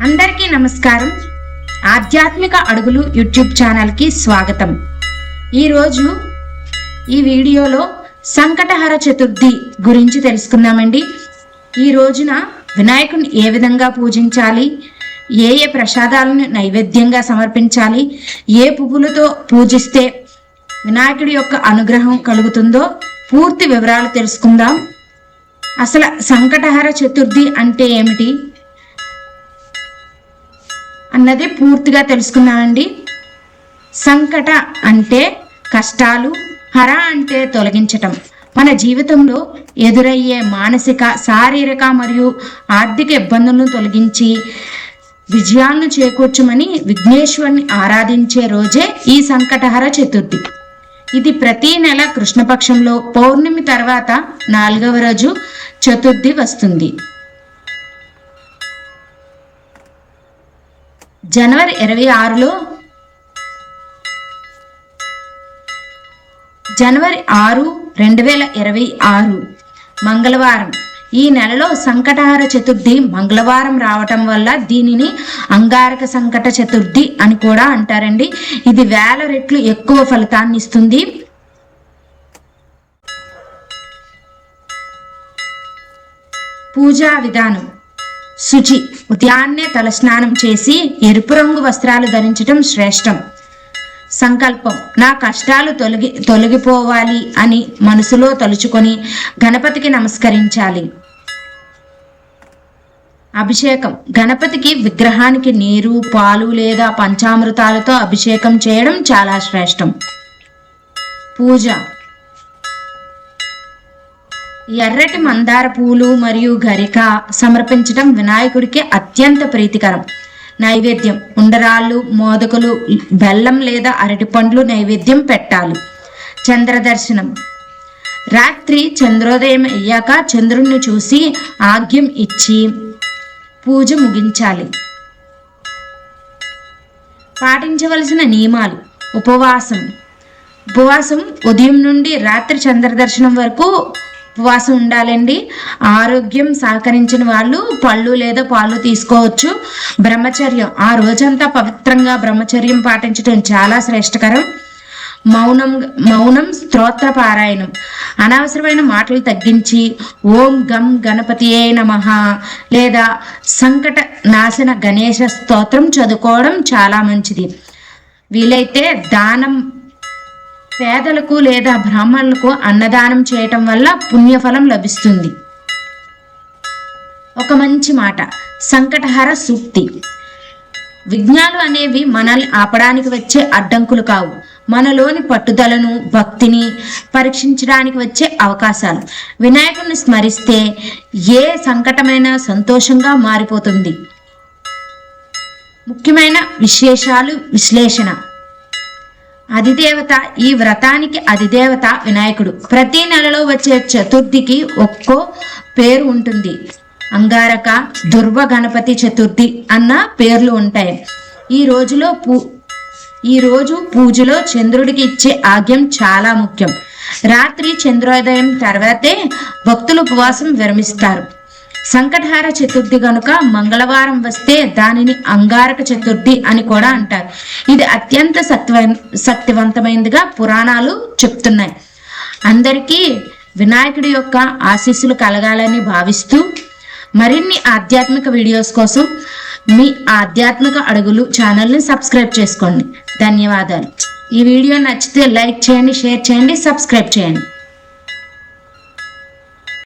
అందరికీ నమస్కారం. ఆధ్యాత్మిక అడుగులు యూట్యూబ్ ఛానల్కి స్వాగతం. ఈరోజు ఈ వీడియోలో సంకటహర చతుర్థి గురించి తెలుసుకుందామండి. ఈ రోజున వినాయకుని ఏ విధంగా పూజించాలి, ఏ ప్రసాదాలను నైవేద్యంగా సమర్పించాలి, ఏ పువ్వులతో పూజిస్తే వినాయకుడి యొక్క అనుగ్రహం కలుగుతుందో పూర్తి వివరాలు తెలుసుకుందాం. అసలు సంకటహర చతుర్థి అంటే ఏమిటి అన్నది పూర్తిగా తెలుసుకున్నామండి. సంకట అంటే కష్టాలు, హర అంటే తొలగించటం. మన జీవితంలో ఎదురయ్యే మానసిక, శారీరక మరియు ఆర్థిక ఇబ్బందులను తొలగించి విజయాలను చేకూర్చమని విఘ్నేశ్వరుని ఆరాధించే రోజే ఈ సంకటహర చతుర్థి. ఇది ప్రతి నెల కృష్ణపక్షంలో పౌర్ణమి తర్వాత 4వ రోజు చతుర్థి వస్తుంది. జనవరి 26 జనవరి 6, 2026 మంగళవారం. ఈ నెలలో సంకటహర చతుర్థి మంగళవారం రావటం వల్ల దీనిని అంగారక సంకట చతుర్థి అని కూడా అంటారండి. ఇది 1000 రెట్లు ఎక్కువ ఫలితాన్ని ఇస్తుంది. పూజా విధానం: శుచి. ఉదయాన్నే తలస్నానం చేసి ఎరుపు రంగు వస్త్రాలు ధరించడం శ్రేష్టం. సంకల్పం: నా కష్టాలు తొలగిపోవాలి అని మనసులో తలుచుకొని గణపతికి నమస్కరించాలి. అభిషేకం: గణపతికి విగ్రహానికి నీరు, పాలు లేదా పంచామృతాలతో అభిషేకం చేయడం చాలా శ్రేష్టం. పూజ: ఎర్రటి మందార పూలు మరియు గరిక సమర్పించడం వినాయకుడికి అత్యంత ప్రీతికరం. నైవేద్యం: ఉండరాళ్ళు, మోదకులు, బెల్లం లేదా అరటిపండ్లు నైవేద్యం పెట్టాలి. చంద్రదర్శనం: రాత్రి చంద్రోదయం అయ్యాక చంద్రుణ్ణి చూసి ఆగ్యం ఇచ్చి పూజ ముగించాలి. పాటించవలసిన నియమాలు: ఉపవాసం ఉదయం నుండి రాత్రి చంద్రదర్శనం వరకు ఉపవాసం ఉండాలండి. ఆరోగ్యం సహకరించిన వాళ్ళు పళ్ళు లేదా పాలు తీసుకోవచ్చు. బ్రహ్మచర్యం: ఆ రోజంతా పవిత్రంగా బ్రహ్మచర్యం పాటించడం చాలా శ్రేష్టకరం. మౌనం, స్తోత్ర పారాయణం: అనవసరమైన మాటలు తగ్గించి ఓం గం గణపతియే నమః లేదా సంకట నాశన గణేశ స్తోత్రం చదువుకోవడం చాలా మంచిది. వీలైతే దానం, పేదలకు లేదా బ్రాహ్మణులకు అన్నదానం చేయటం వల్ల పుణ్యఫలం లభిస్తుంది. ఒక మంచి మాట: సంకటహర సూక్తి. విఘ్నాలు అనేవి మనల్ని ఆపడానికి వచ్చే అడ్డంకులు కావు, మనలోని పట్టుదలను, భక్తిని పరీక్షించడానికి వచ్చే అవకాశాలు. వినాయకుడిని స్మరిస్తే ఏ సంకటమైన సంతోషంగా మారిపోతుంది. ముఖ్యమైన విశ్లేషణ: అధిదేవత. ఈ వ్రతానికి అధిదేవత వినాయకుడు. ప్రతి నెలలో వచ్చే చతుర్థికి ఒక్కో పేరు ఉంటుంది. అంగారక, దుర్వ గణపతి చతుర్థి అన్న పేర్లు ఉంటాయి. ఈ రోజు పూజలో చంద్రుడికి ఇచ్చే ఆగ్యం చాలా ముఖ్యం. రాత్రి చంద్రోదయం తర్వాతే భక్తులు ఉపవాసం విరమిస్తారు. సంకటహర చతుర్థి గనుక మంగళవారం వస్తే దానిని అంగారక చతుర్థి అని కూడా అంటారు. ఇది అత్యంత శక్తివంతమైనదిగా పురాణాలు చెప్తున్నాయి. అందరికీ వినాయకుడి యొక్క ఆశీస్సులు కలగాలని భావిస్తూ మరిన్ని ఆధ్యాత్మిక వీడియోస్ కోసం మీ ఆధ్యాత్మిక అడుగులు ఛానల్ని సబ్స్క్రైబ్ చేసుకోండి. ధన్యవాదాలు. ఈ వీడియో నచ్చితే లైక్ చేయండి, షేర్ చేయండి, సబ్స్క్రైబ్ చేయండి.